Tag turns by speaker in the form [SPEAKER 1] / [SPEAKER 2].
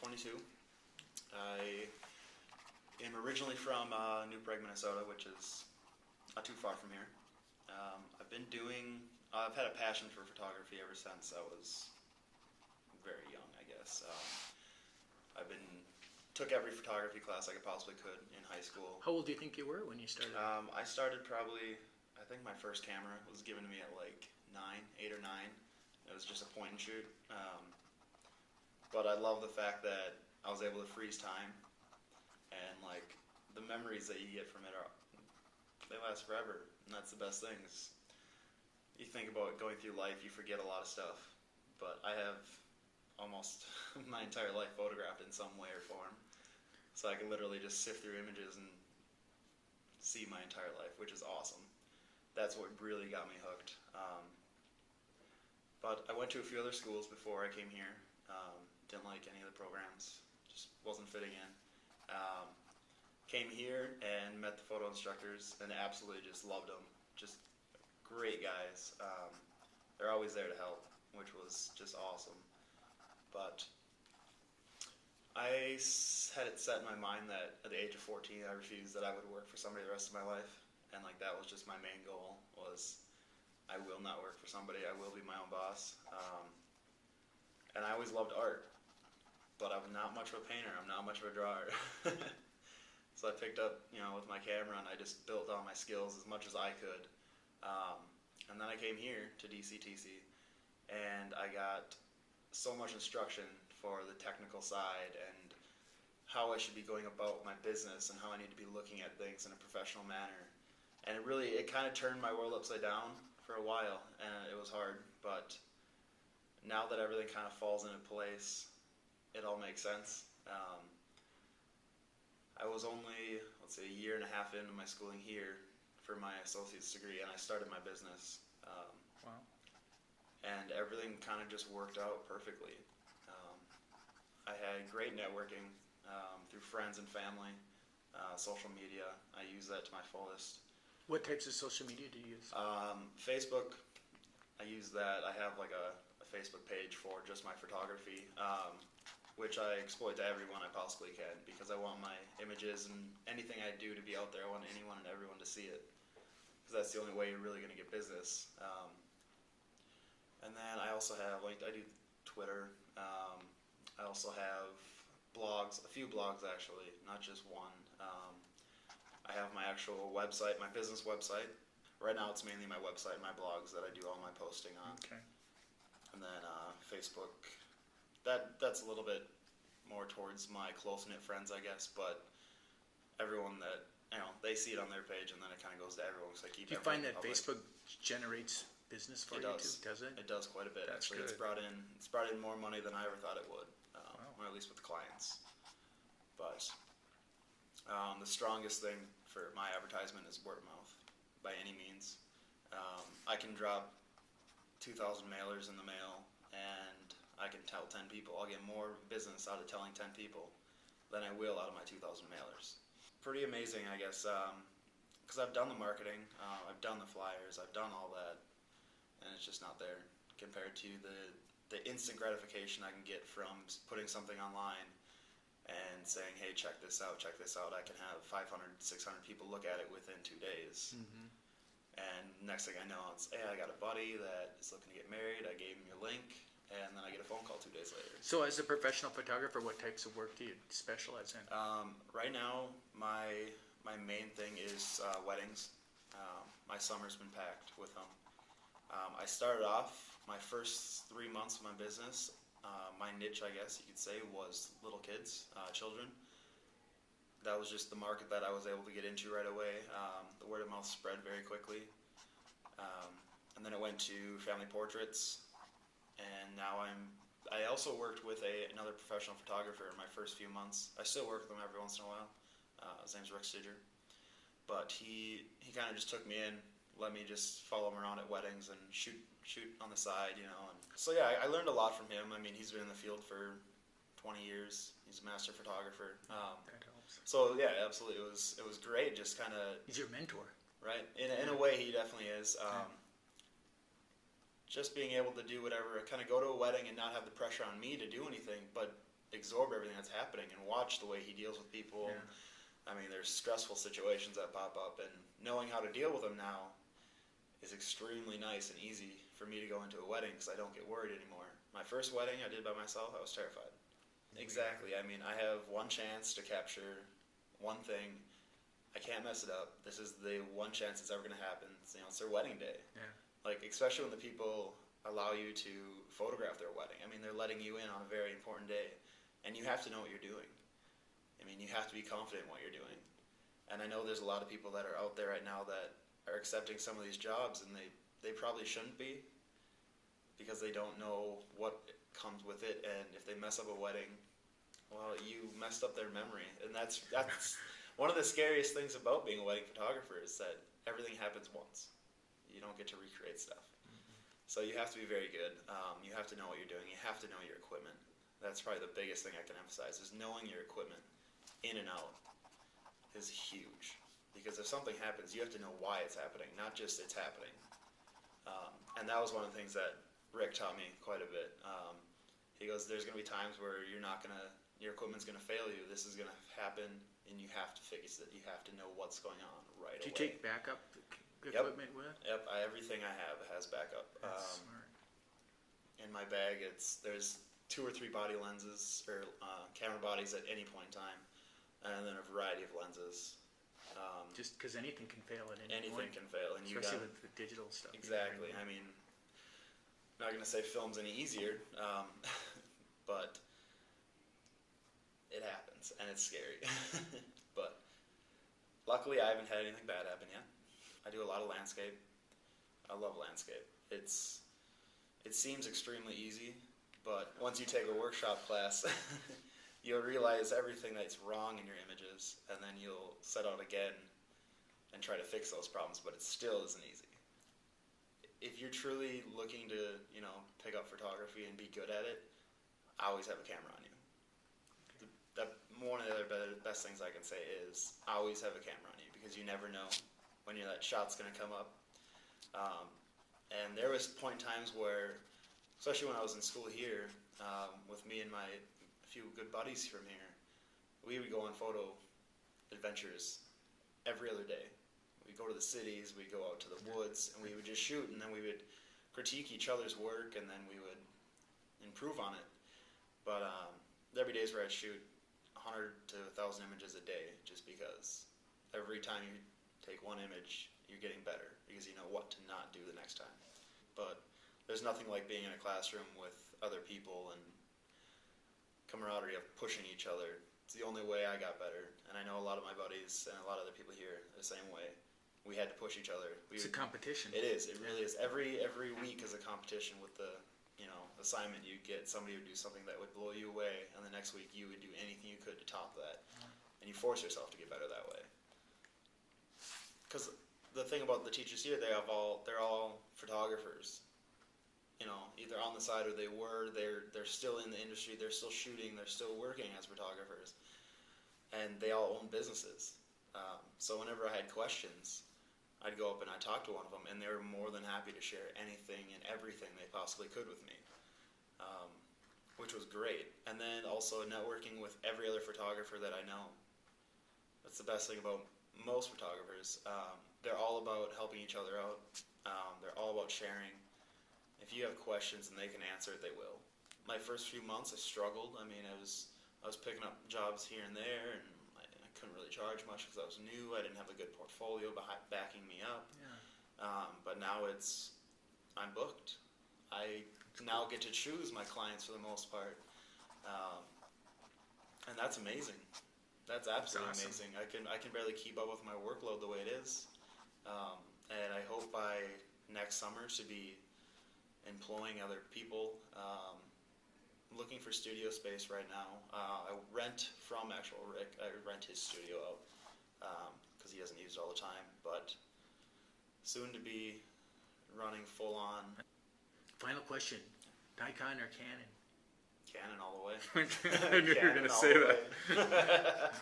[SPEAKER 1] 22. I am originally from New Prague, Minnesota, which is not too far from here. I've had a passion for photography ever since I was very young, I guess. Took every photography class I possibly could in high school.
[SPEAKER 2] How old do you think you were when you started?
[SPEAKER 1] I started probably, I think my first camera was given to me at like 8 or 9. It was just a point and shoot. But I love the fact that I was able to freeze time, and like the memories that you get from it they last forever, and that's the best thing. You think about going through life, you forget a lot of stuff, but I have almost my entire life photographed in some way or form, so I can literally just sift through images and see my entire life, which is awesome. That's what really got me hooked. But I went to a few other schools before I came here. Didn't like any of the programs, just wasn't fitting in. Came here and met the photo instructors and absolutely just loved them. Just great guys. They're always there to help, which was just awesome. But I had it set in my mind that at the age of 14 I refused that I would work for somebody the rest of my life, and like that was just my main goal, was I will not work for somebody, I will be my own boss. And I always loved art, but I'm not much of a painter, I'm not much of a drawer. So I picked up, with my camera, and I just built on my skills as much as I could. And then I came here to DCTC, and I got so much instruction for the technical side and how I should be going about my business and how I need to be looking at things in a professional manner. And it kind of turned my world upside down for a while, and it was hard, but now that everything kind of falls into place, it all makes sense. I was only, a year and a half into my schooling here for my associate's degree, and I started my business.
[SPEAKER 2] Wow.
[SPEAKER 1] And everything kind of just worked out perfectly. I had great networking through friends and family, social media. I use that to my fullest.
[SPEAKER 2] What types of social media do you use?
[SPEAKER 1] Facebook, I use that. I have like a Facebook page for just my photography, which I exploit to everyone I possibly can, because I want my images and anything I do to be out there. I want anyone and everyone to see it, because that's the only way you're really going to get business. And then I also have, I do Twitter. I also have blogs, a few blogs actually, not just one. I have my actual website, my business website. Right now it's mainly my website and my blogs that I do all my posting on.
[SPEAKER 2] Okay.
[SPEAKER 1] And then Facebook, that's a little bit more towards my close-knit friends, I guess, but everyone that, they see it on their page, and then it kind of goes to everyone. So
[SPEAKER 2] do you find that public. Facebook generates business for you too? Does it?
[SPEAKER 1] It does quite a bit.
[SPEAKER 2] That's
[SPEAKER 1] actually.
[SPEAKER 2] Good.
[SPEAKER 1] It's brought in more money than I ever thought it would,
[SPEAKER 2] wow.
[SPEAKER 1] or at least with the clients. But the strongest thing for my advertisement is word of mouth, by any means. I can drop 2,000 mailers in the mail, and I can tell 10 people. I'll get more business out of telling 10 people than I will out of my 2,000 mailers. Pretty amazing, I guess, because I've done the marketing, I've done the flyers, I've done all that, and it's just not there compared to the instant gratification I can get from putting something online and saying, hey, check this out. I can have 500, 600 people look at it within 2 days.
[SPEAKER 2] Mm-hmm.
[SPEAKER 1] And next thing I know, it's, hey, I got a buddy that is looking to get married, I gave him your link, and then I get a phone call 2 days later.
[SPEAKER 2] So as a professional photographer, what types of work do you specialize in?
[SPEAKER 1] Right now, my main thing is weddings. My summer's been packed with them. I started off my first 3 months of my business. My niche, I guess you could say, was little kids, children. That was just the market that I was able to get into right away. The word of mouth spread very quickly. And then it went to family portraits. And now I also worked with another professional photographer in my first few months. I still work with him every once in a while. His name's Rick Stidger. But he kind of just took me in, let me just follow him around at weddings and shoot on the side, And so yeah, I learned a lot from him. I mean, he's been in the field for 20 years. He's a master photographer.
[SPEAKER 2] That helps.
[SPEAKER 1] So yeah, absolutely, it was great. Just kind of.
[SPEAKER 2] He's your mentor.
[SPEAKER 1] Right. In a way, he definitely is. Just being able to do whatever, kind of go to a wedding and not have the pressure on me to do anything, but absorb everything that's happening and watch the way he deals with people.
[SPEAKER 2] Yeah.
[SPEAKER 1] I mean, there's stressful situations that pop up, and knowing how to deal with them now is extremely nice and easy for me to go into a wedding because I don't get worried anymore. My first wedding I did by myself, I was terrified. Exactly. I mean, I have one chance to capture one thing. I can't mess it up. This is the one chance it's ever going to happen. It's, it's their wedding day.
[SPEAKER 2] Yeah.
[SPEAKER 1] Like, especially when the people allow you to photograph their wedding. I mean, they're letting you in on a very important day, and you have to know what you're doing. I mean, you have to be confident in what you're doing. And I know there's a lot of people that are out there right now that are accepting some of these jobs, and they probably shouldn't be because they don't know what comes with it. And if they mess up a wedding, well, you messed up their memory. And that's one of the scariest things about being a wedding photographer is that everything happens once. You don't get to recreate stuff. So you have to be very good. You have to know what you're doing. You have to know your equipment. That's probably the biggest thing I can emphasize is knowing your equipment in and out is huge. Because if something happens, you have to know why it's happening, not just it's happening. And that was one of the things that Rick taught me quite a bit. He goes, there's going to be times where your equipment's going to fail you. This is going to happen, and you have to fix it. You have to know what's going on right away.
[SPEAKER 2] Do you take backup equipment with?
[SPEAKER 1] Yep, everything I have has backup.
[SPEAKER 2] That's smart.
[SPEAKER 1] In my bag, there's 2 or 3 body lenses or camera bodies at any point in time, and then a variety of lenses.
[SPEAKER 2] Just because anything can fail at any
[SPEAKER 1] Anything
[SPEAKER 2] point.
[SPEAKER 1] can fail, and
[SPEAKER 2] especially with the digital stuff.
[SPEAKER 1] Exactly. I mean, I'm not going to say film's any easier, but it happens, and it's scary. But luckily, I haven't had anything bad happen yet. I do a lot of landscape. I love landscape. It seems extremely easy, but once you take a workshop class, you'll realize everything that's wrong in your images, and then you'll set out again and try to fix those problems, but it still isn't easy. If you're truly looking to, pick up photography and be good at it, always have a camera on you. One of the other best things I can say is always have a camera on you because you never know when that shot's going to come up. And there was point times where, especially when I was in school here, with me and a few good buddies from here, we would go on photo adventures every other day. We'd go to the cities, we'd go out to the woods, and we would just shoot, and then we would critique each other's work, and then we would improve on it. But there'd be days where I'd shoot 100 to 1,000 images a day, just because every time you take one image, you're getting better, because you know what to not do the next time. But there's nothing like being in a classroom with other people and camaraderie of pushing each other. It's the only way I got better, and I know a lot of my buddies and a lot of other people here are the same way. We had to push each other.
[SPEAKER 2] It's a competition.
[SPEAKER 1] It is. It really is. Every week is a competition with the assignment you get. Somebody would do something that would blow you away, and the next week you would do anything you could to top that, and you force yourself to get better that way. Because the thing about the teachers here, they're all photographers. Either on the side or they're still in the industry. They're still shooting. They're still working as photographers, and they all own businesses. So whenever I had questions, I'd go up and I'd talk to one of them, and they were more than happy to share anything and everything they possibly could with me, which was great. And then also networking with every other photographer that I know. That's the best thing about most photographers. They're all about helping each other out. They're all about sharing. If you have questions and they can answer it, they will. My first few months, I struggled. I mean, I was picking up jobs here and there, and I couldn't really charge much because I was new. I didn't have a good portfolio backing me up.
[SPEAKER 2] Yeah.
[SPEAKER 1] But now I'm booked. I now get to choose my clients for the most part, and that's amazing. That's absolutely
[SPEAKER 2] awesome.
[SPEAKER 1] amazing. I can barely keep up with my workload the way it is, and I hope by next summer to be employing other people. Looking for studio space right now. I rent from actual Rick. I rent his studio out because he doesn't use it all the time. But soon to be running full on.
[SPEAKER 2] Final question: Nikon or Canon?
[SPEAKER 1] Canon all the way.
[SPEAKER 2] I knew you were going to say that.